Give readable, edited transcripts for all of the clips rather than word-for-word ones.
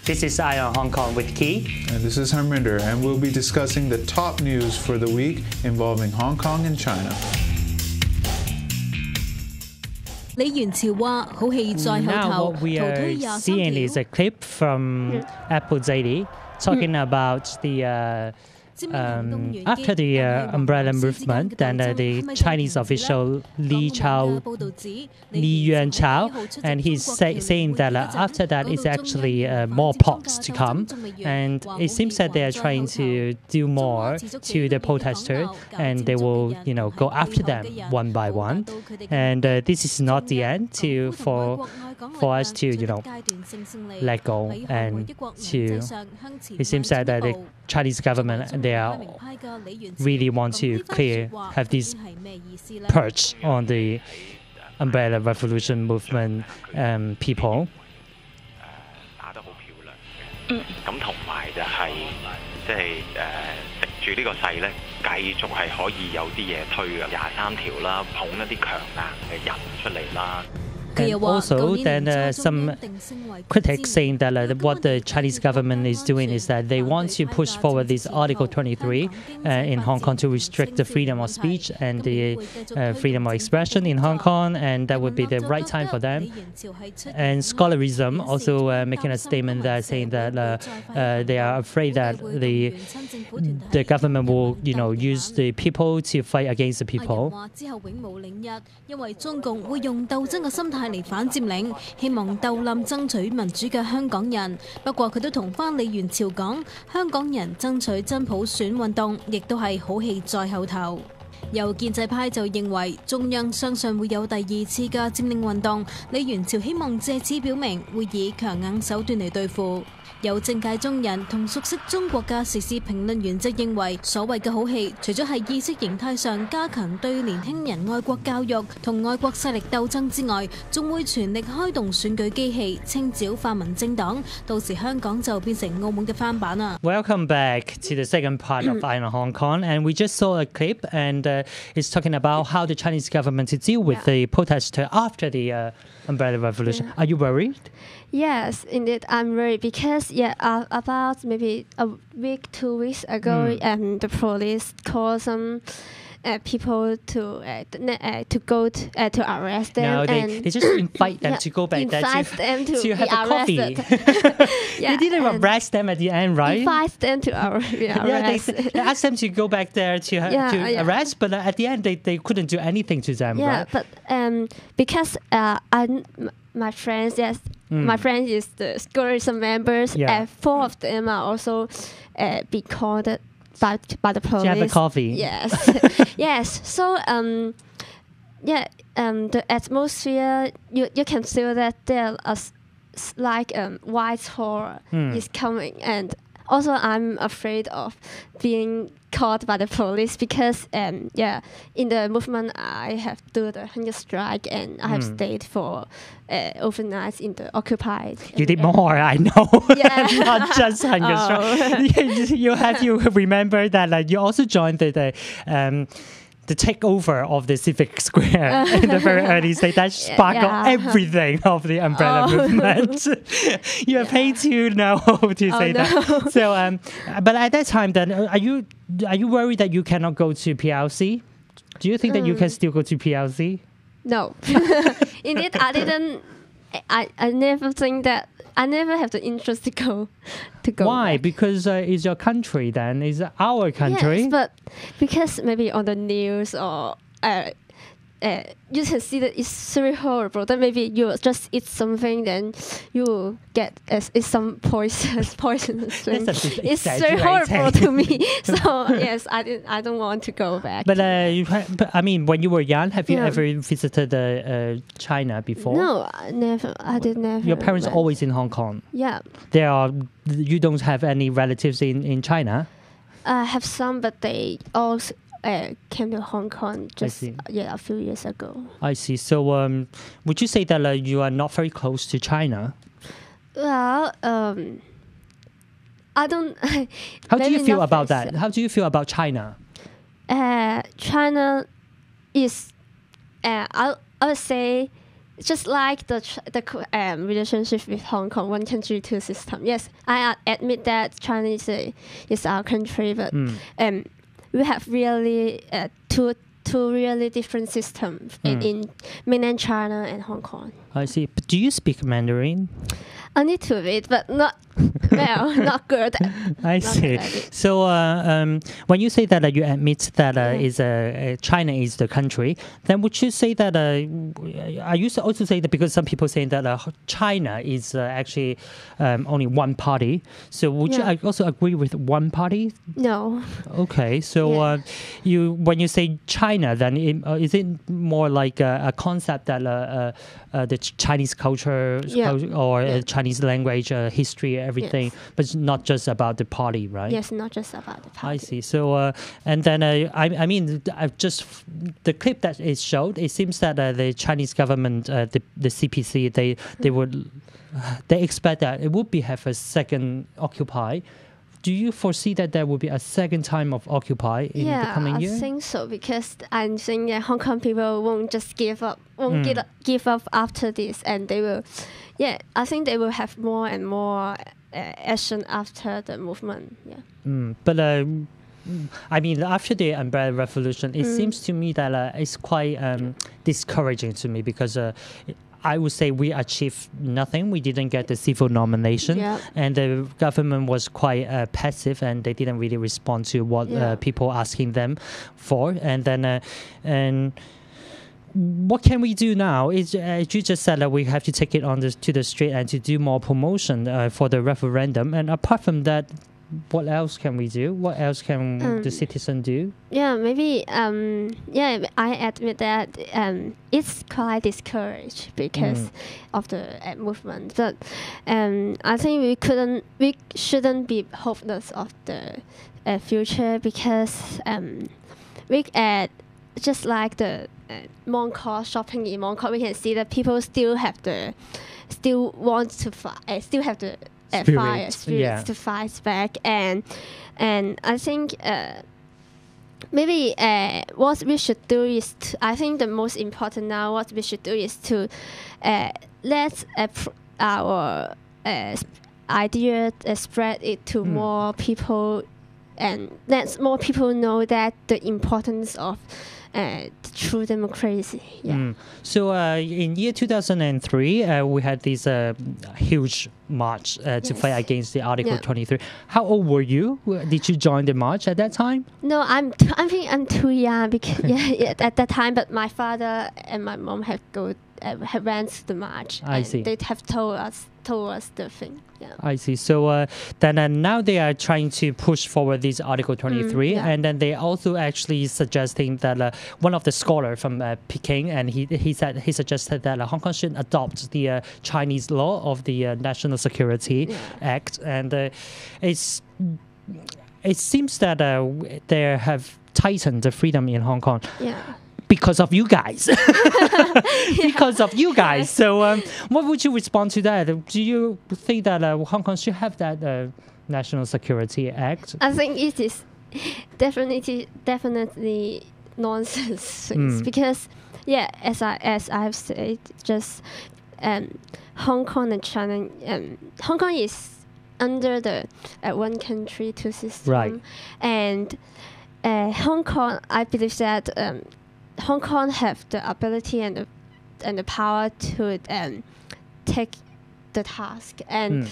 This is ION Hong Kong with Key. And this is Harminder, and we'll be discussing the top news for the week involving Hong Kong and China. Now what we are seeing is a clip from Apple Daily talking about the after the umbrella movement, then the Chinese official Li Yuanchao, and he's saying that after that it's actually more pox to come, and it seems that they are trying to do more to the protesters, and they will, go after them one by one, and this is not the end for us to, let go, and it seems that the Chinese government, they are really want to have this purge on the umbrella revolution movement people. 咁同埋就係即係食住呢個勢咧，繼續係可以有啲嘢推嘅23條啦，捧一啲強硬嘅人出嚟啦。 And also, then some critics saying that what the Chinese government is doing is that they want to push forward this Article 23 in Hong Kong to restrict the freedom of speech and the freedom of expression in Hong Kong, and that would be the right time for them. And scholarism also making a statement that saying that they are afraid that the government will, use the people to fight against the people. 嚟反佔領，希望鬥冧爭取民主嘅香港人。不過佢都同翻李元朝講，香港人爭取真普選運動，亦都係好戲在後頭。有建制派就認為中央相信會有第二次嘅佔領運動，李元朝希望借此表明會以強硬手段嚟對付。 有政界中人同熟悉中國嘅時事評論員則認為，所謂嘅好戲，除咗係意識形態上加強對年輕人愛國教育同外國勢力鬥爭之外，仲會全力開動選舉機器，清剿泛民政黨，到時香港就變成澳門嘅翻版啦。 Welcome back to the second part of ION Hong Kong, and we just saw a clip, and it's talking about how the Chinese government to deal with the protesters after the umbrella revolution. Are you worried? Yes, indeed, I'm worried because about maybe a week, 2 weeks ago, the police called some people to go to arrest them. No, they just invite them to go back there to have a coffee. They didn't arrest them at the end, right? Invite them to arrest. They asked them to go back there to arrest, but at the end they couldn't do anything to them. Yeah, right? but because my friends, my friend is the scholarism members. 4 of them are also be called by the police. To have a coffee. Yes, yes. So the atmosphere you can feel that there is like white horror is coming, and also I'm afraid of being caught by the police because in the movement I have do the hunger strike and I have stayed for overnight in the occupied. You did more, I know. Yeah. Not just hunger strike. You have to remember that you also joined the takeover of the civic square in the very early stage that sparkled everything of the umbrella movement. You are paid to know to say that. So, but at that time, then, are you worried that you cannot go to PLC? Do you think that you can still go to PLC? No, indeed, I didn't. I never think that. I never have the interest to go. Why? Back. Because it's your country. Then it's our country. Yes, but because maybe on the news or you can see that it's very horrible. Then maybe you just eat something, then you get some poisonous thing. It's very horrible to me. So yes, I don't want to go back. But I mean, when you were young, have you ever visited China before? No, I never. I did never. Your parents are always in Hong Kong. Yeah. You don't have any relatives in China? I have some, but they also came to Hong Kong just a few years ago. I see. So would you say that you are not very close to China? Well, I don't. How do you feel about that? How do you feel about China? China is, I would say, just like the relationship with Hong Kong, one country, two system. Yes, I admit that China is our country, but we have really two really different systems in mainland China and Hong Kong. I see. But do you speak Mandarin? A little bit, but not well, not good. I see. So when you say that you admit that China is the country, then would you say that I used to also say that because some people saying that China is actually only one party. So would you also agree with one party? No. Okay. So when you say China, then is it more like a concept that the Chinese culture or Chinese language, history, everything, but it's not just about the party, right? Yes, not just about the party. I see. So, and then I mean, just the clip that is showed, it seems that the Chinese government, the CPC, they expect that it would have a second Occupy. Do you foresee that there will be a second time of Occupy in the coming year? Yeah, I think so, because I think that Hong Kong people won't just give up, give up after this, and they will, I think they will have more and more action after the movement. Yeah. But I mean, after the Umbrella Revolution, it seems to me that it's quite discouraging to me because I would say we achieved nothing. We didn't get the civil nomination, and the government was quite passive, and they didn't really respond to what people asking them for. And then, and what can we do now? You just said that we have to take it to the street and to do more promotion for the referendum. And apart from that, what else can we do? What else can the citizen do? Yeah, maybe. I admit that it's quite discouraged because of the movement. But I think we shouldn't be hopeless of the future, because we just like the Mongkok, shopping in Mongkok, we can see that people still have the fire spirits to fight back, and I think maybe what we should do is I think the most important now, what we should do is to let our idea spread it to more people, and let more people know that the importance of true democracy. So in year 2003, we had this huge march to fight against the Article 23. How old were you? Did you join the march at that time? No, I think I'm too young because at that time. But my father and my mom have ran to the march. I see. They have told us the thing. I see. So then now they are trying to push forward this Article 23, and then they also actually suggesting that one of the scholars from Peking, and he suggested that Hong Kong should adopt the Chinese law of the National Security Act, and it seems that they have tightened the freedom in Hong Kong. Because of you guys. Because of you guys. So what would you respond to that? Do you think that Hong Kong should have that National Security Act? I think it is definitely nonsense things, because as I have said, just Hong Kong and China, Hong Kong is under the one country, two system, right. And Hong Kong, I believe that Hong Kong have the ability and the power to take the task, and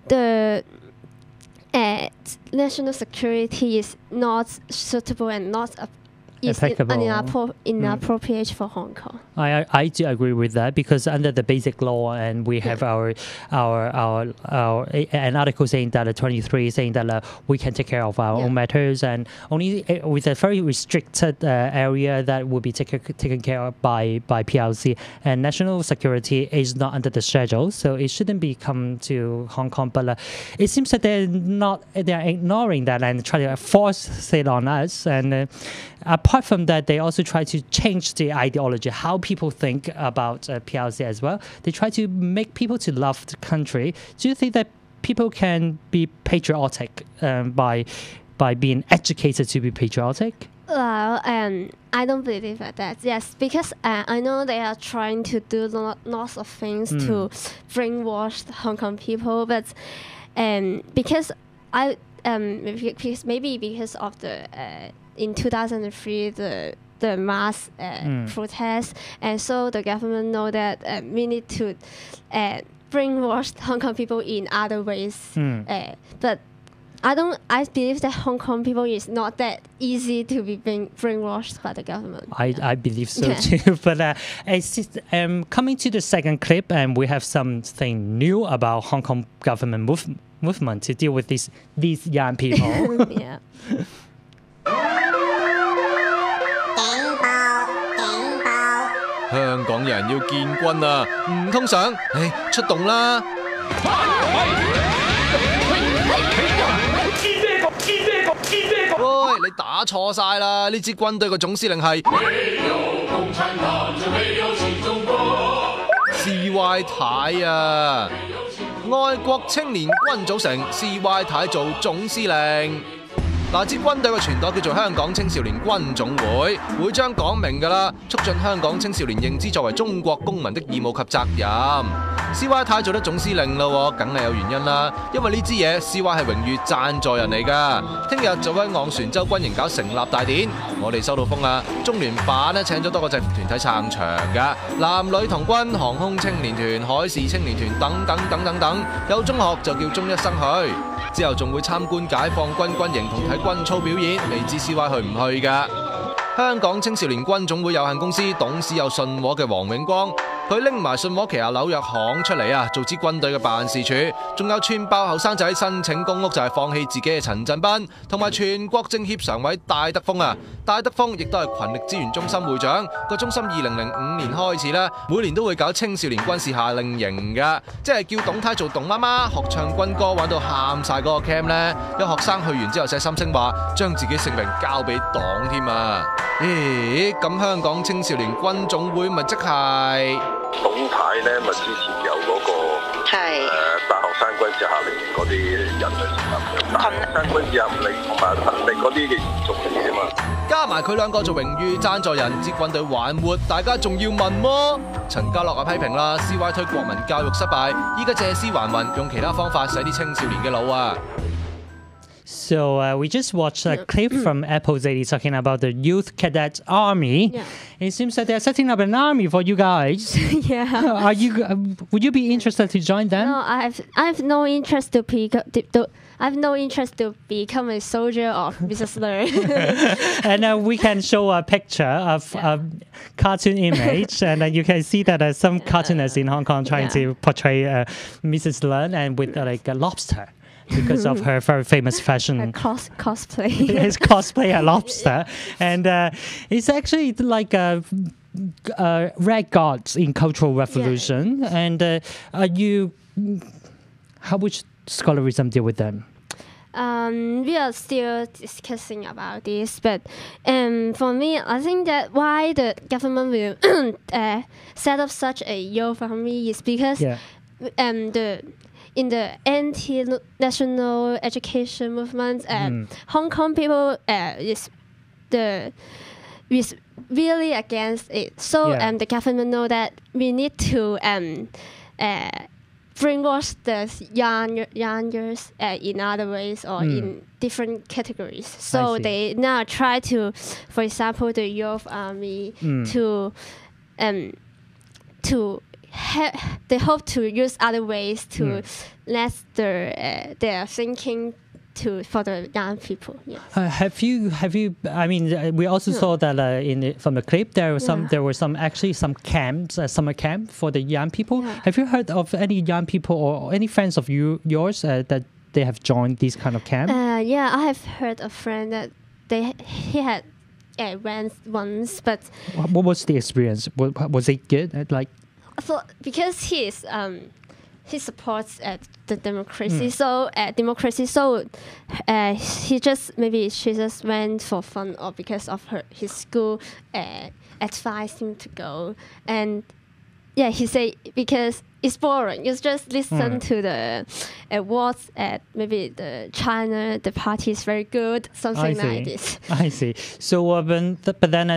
the national security is not suitable and not inappropriate for Hong Kong. I do agree with that, because under the basic law, and we have our an article saying that 23 saying that we can take care of our own matters, and only with a very restricted area that will be taken care of by PRC, and national security is not under the schedule, so it shouldn't be come to Hong Kong. But it seems that they're ignoring that and trying to force it on us, and apart from that, they also try to change the ideology, how people think about PRC as well. They try to make people to love the country. Do you think that people can be patriotic by by being educated to be patriotic? Well, I don't believe that. Yes, because I know they are trying to do lots of things to brainwash the Hong Kong people, but because because of the in 2003 the mass protests, and so the government know that we need to brainwash Hong Kong people in other ways, but I believe that Hong Kong people is not that easy to be brainwashed by the government. I believe so too. But coming to the second clip, and we have something new about Hong Kong government movement to deal with these young people. Yeah. 香港人要建軍啊，唔通想，出動啦！喂，你打錯晒啦！呢支軍隊嘅總司令係CY 太啊，愛國青年軍組成 CY 太做總司令。嗱，支軍隊嘅傳代叫做香港青少年軍總會，會章講明㗎啦，促進香港青少年認知作為中國公民的義務及責任。CY 太做得總司令咯，梗係有原因啦，因為呢支嘢 CY 係榮譽贊助人嚟㗎。聽日就喺昂船洲軍營搞成立大典，我哋收到風啦，中聯辦呢請咗多個制服團體撐場㗎，男女童軍、航空青年團、海事青年團等，有中學就叫中一生去。之後仲會參觀解放軍軍營同睇軍操表演，未知 CY 去唔去㗎？香港青少年軍總會有限公司董事有信和嘅黃永光，佢拎埋信和旗下紐約行出嚟啊，做支軍隊嘅辦事處，仲有串爆後生仔申請公屋就係放棄自己嘅陳振彬，同埋全國政協常委戴德豐啊，戴德豐亦都係群力資源中心會長，個中心2005年開始呢，每年都會搞青少年軍事夏令營㗎，即係叫董太做董媽媽，學唱軍歌玩到喊晒嗰個 cam 呢，有學生去完之後寫心聲話，將自己性命交俾黨添啊！咦，咁香港青少年軍總會咪即係董太呢？咪之前有嗰個大學生軍事夏令營嗰啲人去成立，大學生軍事夏令營同埋群力嗰啲嘅延續嚟嘅嘛。加埋佢兩個做榮譽贊助人，支軍隊還活，大家仲要問麼？陳家樂啊批評啦 ，CY 推國民教育失敗，依家借屍還魂，用其他方法洗啲青少年嘅腦啊！ So we just watched a clip from Apple Daily talking about the Youth Cadet Army. Yeah. It seems that they're setting up an army for you guys. Yeah. Are you? Would you be interested to join them? No, I have no interest to I have no interest to become a soldier of Mrs. Leung. And we can show a picture of a cartoon image, and you can see that some cartoonists in Hong Kong trying to portray Mrs. Leung and with like a lobster. Because of her very famous fashion. Cosplay. His cosplay a lobster. And it's actually like Red Guards in Cultural Revolution. Yeah. And how would scholarism deal with them? We are still discussing about this, but for me, I think that why the government will set up such a youth army is because in the anti-national education movement, Hong Kong people is really against it. So the government know that we need to brainwash the youngers in other ways or in different categories. So they now try to, for example, the youth army they hope to use other ways to let their thinking for the young people. Yes. Have you? I mean, we also saw that from the clip there were some camps, summer camp for the young people. Yeah. Have you heard of any young people or any friends of yours that they have joined these kind of camp? Yeah, I have heard a friend that he had went once, but what was the experience? Was it good? Because he supports the democracy, so she just went for fun or because of his school advised him to go, and he said because it's boring. You just listen to the words at maybe the China, the party is very good, something like this. I see. So, but then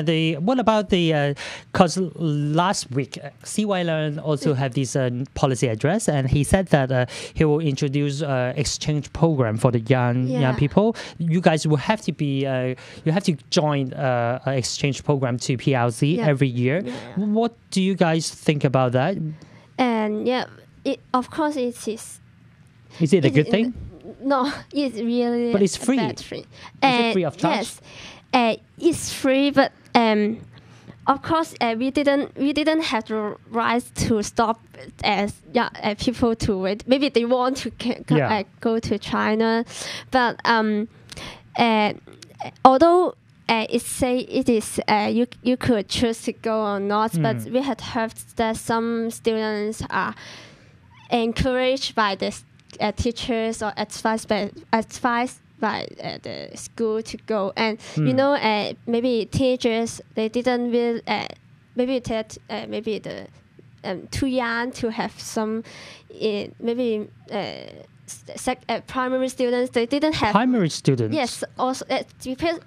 what about because last week, CY Learn also had this policy address, and he said that he will introduce exchange program for the young people. You guys will have to you have to join an exchange program to PLC every year. Yeah. What do you guys think about that? And of course it is. Is it a good thing? No, it's really. But it's free. Free. Is it free of charge? Yes, it's free, but of course we didn't have the right to stop people to wait. Maybe they want to go to China, but although. It is you could choose to go or not, but we had heard that some students are encouraged by the teachers or advised by the school to go, and maybe teachers they didn't will maybe the too young to have some primary students they didn't have primary students. Yes, also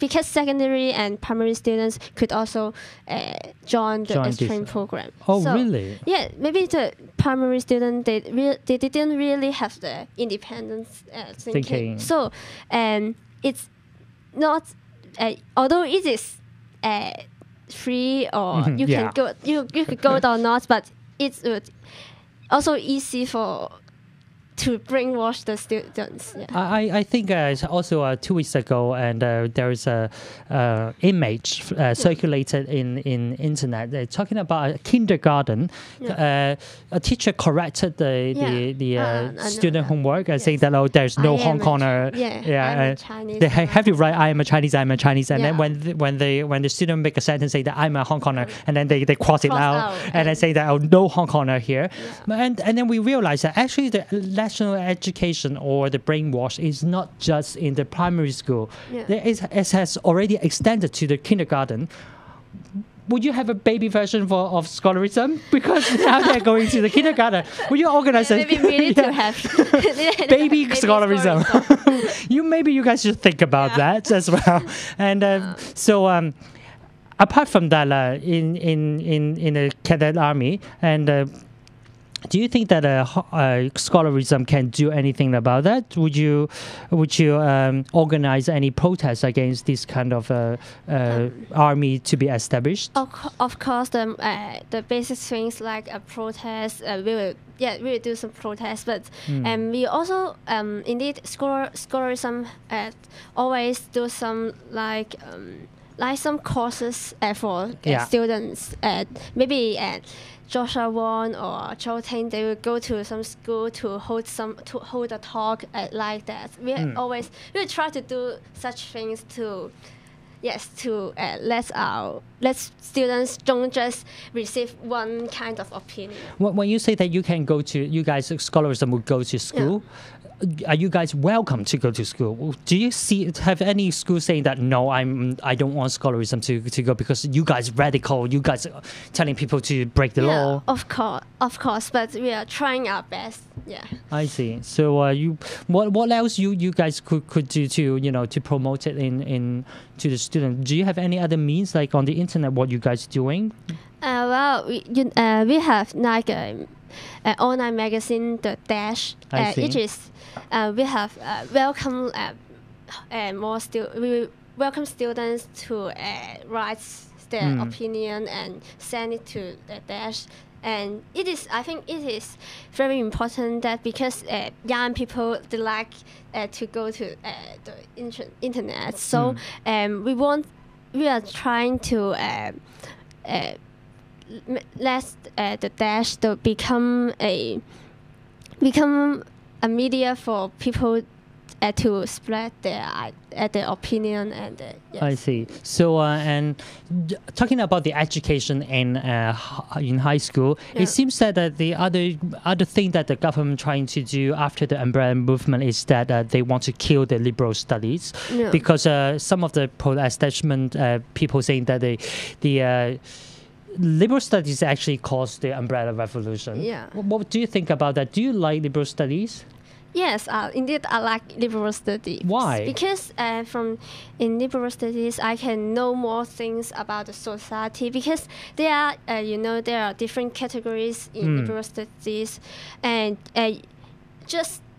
because secondary and primary students could also join the exchange program. Oh, so, really? Yeah, maybe the primary student they didn't really have the independence thinking. So it's not although it is free or you can go you could go or not, but it's also easy to brainwash the students. Yeah. I think also 2 weeks ago, and there is a image circulated in internet talking about a kindergarten. A teacher corrected the student homework and saying that there's no Hong Konger. Have you write I am a Chinese, I'm a Chinese, and then when the student make a sentence say that I'm a Hong Konger, and then they cross it out and then say that no Hong Konger here, and then we realize that actually the national education or the brainwash is not just in the primary school. It has already extended to the kindergarten. Would you have a baby version of scholarism? Because now they're going to the kindergarten. Would you organize maybe we need to have baby scholarism? Maybe you guys should think about that as well. And apart from that, in the cadet army, and do you think that scholarism can do anything about that? Would you organize any protests against this kind of army to be established? Of course, the basic things like a protest, we will do some protests, but we also indeed scholarism always do some like some courses for students. Maybe Joshua Wong or Cho Ting, they will go to some school to hold a talk like that. We will try to do such things to let students don't just receive one kind of opinion. When you say that you guys scholarism will go to school, are you guys welcome to go to school? Do you have any school saying that no, I don't want scholarism to go because you guys radical, you guys are telling people to break the law? Of course, but we are trying our best. Yeah. I see. So what else you guys could do to promote it in to the students? Do you have any other means like on the internet? What you guys doing? We have like an online magazine, The Dash, which is we have welcome we welcome students to write their opinion and send it to The Dash. And I think it is very important that because young people they like to go to the internet, so we are trying to let The Dash to become a media for people to spread their opinion and. Yes. I see. So and talking about the education in high school, it seems that the other thing that the government trying to do after the umbrella movement is that they want to kill the liberal studies because some of the pro-establishment people saying that liberal studies actually caused the umbrella revolution. Yeah. What do you think about that? Do you like liberal studies? Yes, indeed, I like liberal studies. Why? Because in liberal studies, I can know more things about the society. Because there are, there are different categories in liberal studies, and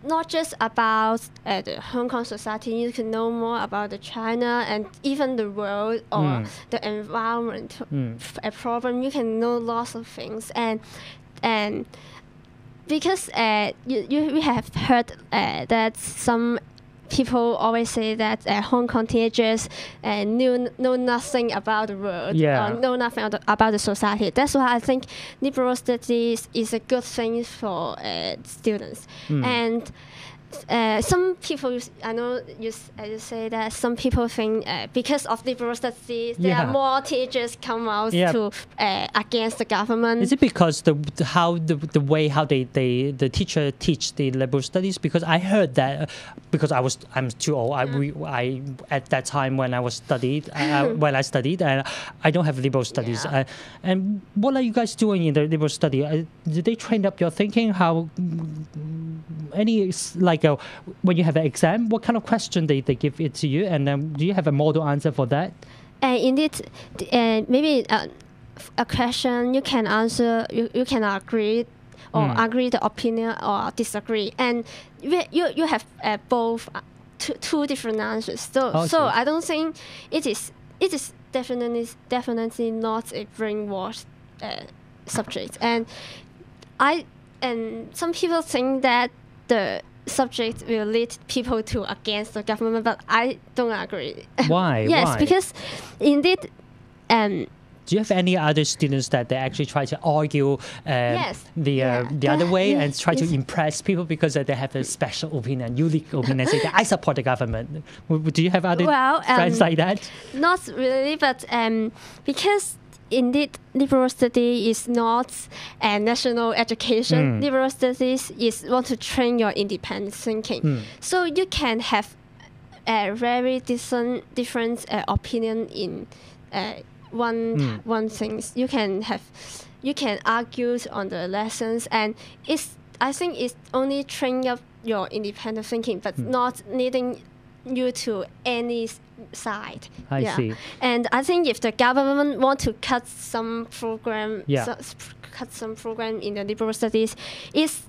not just about the Hong Kong society. You can know more about the China and even the world or the environment problem. You can know lots of things and. Because we have heard that some people always say that Hong Kong teenagers know nothing about the world or know nothing about the society. That's why I think liberal studies is a good thing for students. And some people, I know you say that some people think because of liberal studies, there are more teachers come out to against the government. Is it because the way the teacher teach the liberal studies? Because I heard that because I'm too old. I at that time when I studied and I don't have liberal studies. And what are you guys doing in the liberal study? Did they train up your thinking? How any when you have an exam, what kind of question they give it to you, and do you have a model answer for that? Indeed, maybe a question you can answer, you can agree or agree the opinion or disagree, and you have both two different answers. So I don't think it is definitely not a brainwash subject, and some people think that the subject will lead people to against the government, but I don't agree. Why? Yes, Why? because indeed. Do you have any other students that they actually try to argue the other way and try to impress people because they have a special opinion, unique opinion, say that I support the government? Do you have other friends like that? Not really, but because indeed, liberal study is not a national education. Liberal studies is want to train your independent thinking. So you can have a very different opinion in one thing. You can argue on the lessons, and I think it's only training up your independent thinking, but not needing you to any side. I see. And I think if the government want to cut some program, in the liberal studies, is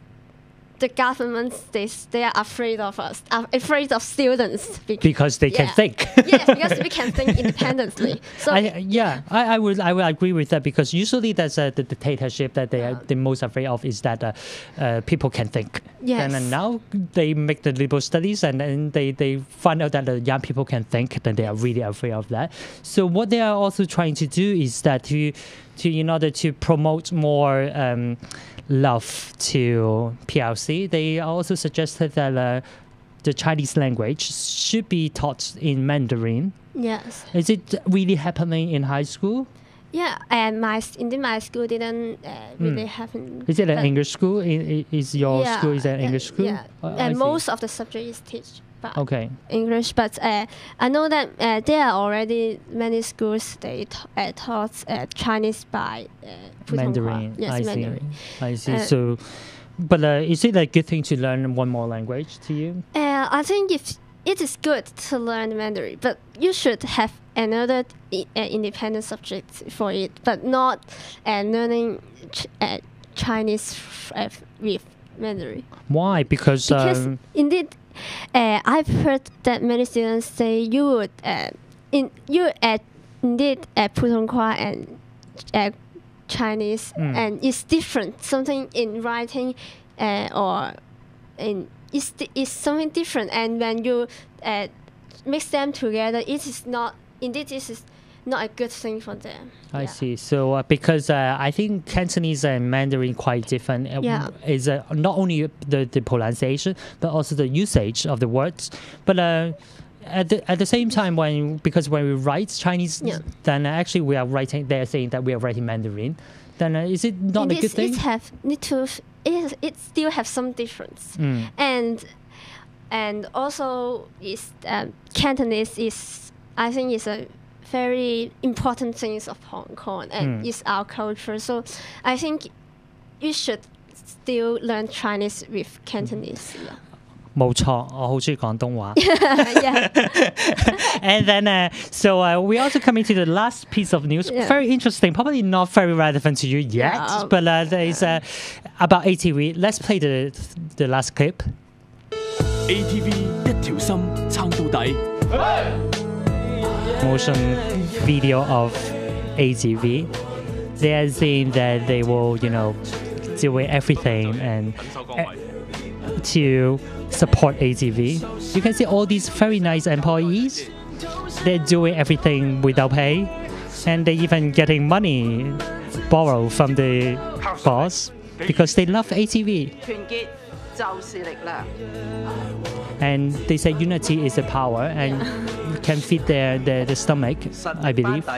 the government they are afraid of us, are afraid of students because they can think. Yes, because we can think independently. So I would agree with that, because usually that's the dictatorship that they are the most afraid of, is that people can think. Yes. And now they make the liberal studies, and then they find out that the young people can think, then they are really afraid of that. So what they are also trying to do is that to in order to promote more love to PRC, they also suggested that the Chinese language should be taught in Mandarin. Yes. Is it really happening in high school? Yeah, and my school didn't really happen. Is it an English school? Is your school is an English school? Yeah, and most of the subject is taught by English. But I know that there are already many schools they taught Chinese by Mandarin. Yes, Mandarin. I see. So, but is it a good thing to learn one more language to you? I think it is good to learn Mandarin, but you should have another independent subject for it, but not learning Chinese with Mandarin. Why? Because indeed, I've heard that many students say you would indeed 普通话 and Chinese and it's different. Something in writing or in is something different, and when you mix them together, it is not. Indeed, this is not a good thing for them. I see. So because I think Cantonese and Mandarin quite different. Is not only the pronunciation but also the usage of the words. But at the same time, when we write Chinese, then actually we are writing. They are saying that we are writing Mandarin. Then is it not a good thing? It still have some difference, and also is Cantonese is, I think, is a very important things of Hong Kong and it's our culture. So I think you should still learn Chinese with Cantonese. Yeah. 冇錯，我好中意廣東話。Yeah. And then, so we also coming to the last piece of news. Very interesting, probably not very relevant to you yet, but there's about ATV. Let's play the last clip. ATV 一條心撐到底。Motion video of ATV. They are saying that they will, do everything and to support ATV. You can see all these very nice employees. They're doing everything without pay, and they even getting money borrowed from the boss because they love ATV. And they say unity is the power and can feed their stomach, I believe.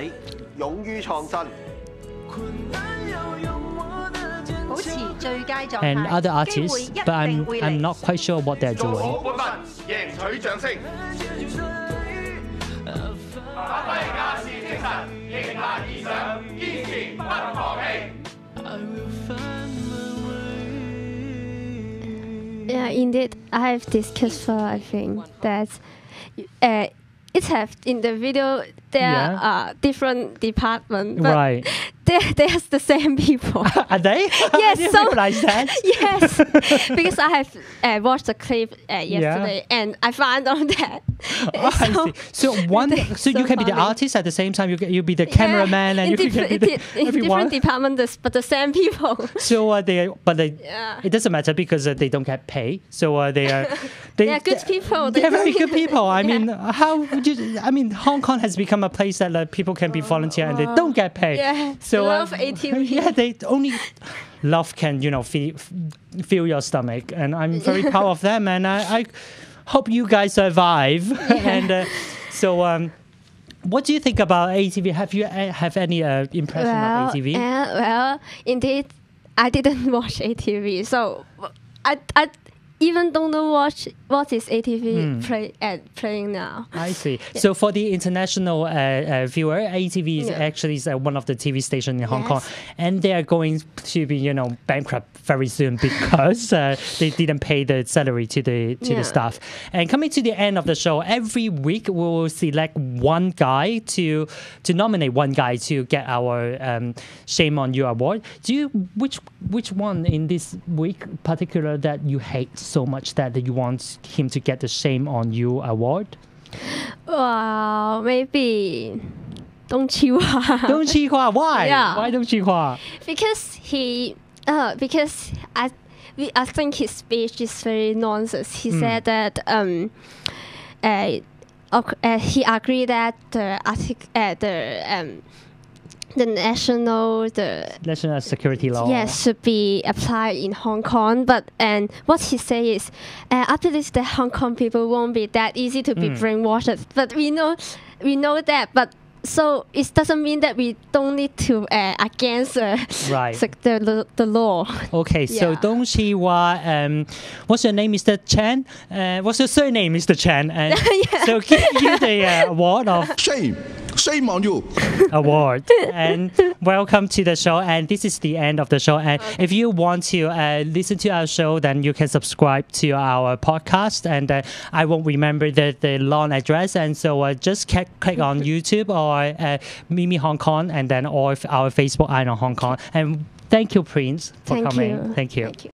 And other artists, but I'm not quite sure what they're doing. Yeah, indeed. I have discussed for, I think, that it have in the video there are different departments, but right. There's the same people. Are they? Yes, I didn't realize that. Yes, because I have watched the clip yesterday, and I found out that. I see. So you can be the artist at the same time. You be the cameraman, and you can be the everyone. Different departments, but the same people. So it doesn't matter because they don't get paid. So they are good people. They're very good people. I mean, how would you? I mean, Hong Kong has become a place that people can be volunteer and they don't get paid. Yeah. So love ATV. Yeah, they only love can fill your stomach, and I'm very proud of them. And I hope you guys survive. And so. What do you think about ATV? Have you have any impression of ATV? Well, indeed, I didn't watch ATV, so I even don't know what is ATV playing now. I see. Yeah. So for the international viewer, ATV is actually one of the TV stations in Hong Kong, and they are going to be bankrupt very soon because they didn't pay the salary to the staff. And coming to the end of the show, every week we will select one guy to nominate one guy to get our Shame on You award. Which one in this week particular that you hate so much that you want him to get the Shame on You award? Well, maybe Dong Chi-hua. Dong Chi-hua, why? Yeah. Why Dong Chi-hua? Because I think his speech is very nonsense. He said that he agreed that the national security law should be applied in Hong Kong, but what he say is after this the Hong Kong people won't be that easy to be brainwashed, but we know that, but so it doesn't mean that we don't need to against the law. Okay, so Dong Chi-hua, what's your name, Mr. Chan? What's your surname, Mr. Chan? And so give you the award of Shame on you award. And welcome to the show. And this is the end of the show. And if you want to listen to our show, then you can subscribe to our podcast. And I won't remember the long address. And so just click on YouTube or Mimi Hong Kong, and then or our Facebook, IONHK Hong Kong. And thank you, Prince, for coming. You. Thank you. Thank you.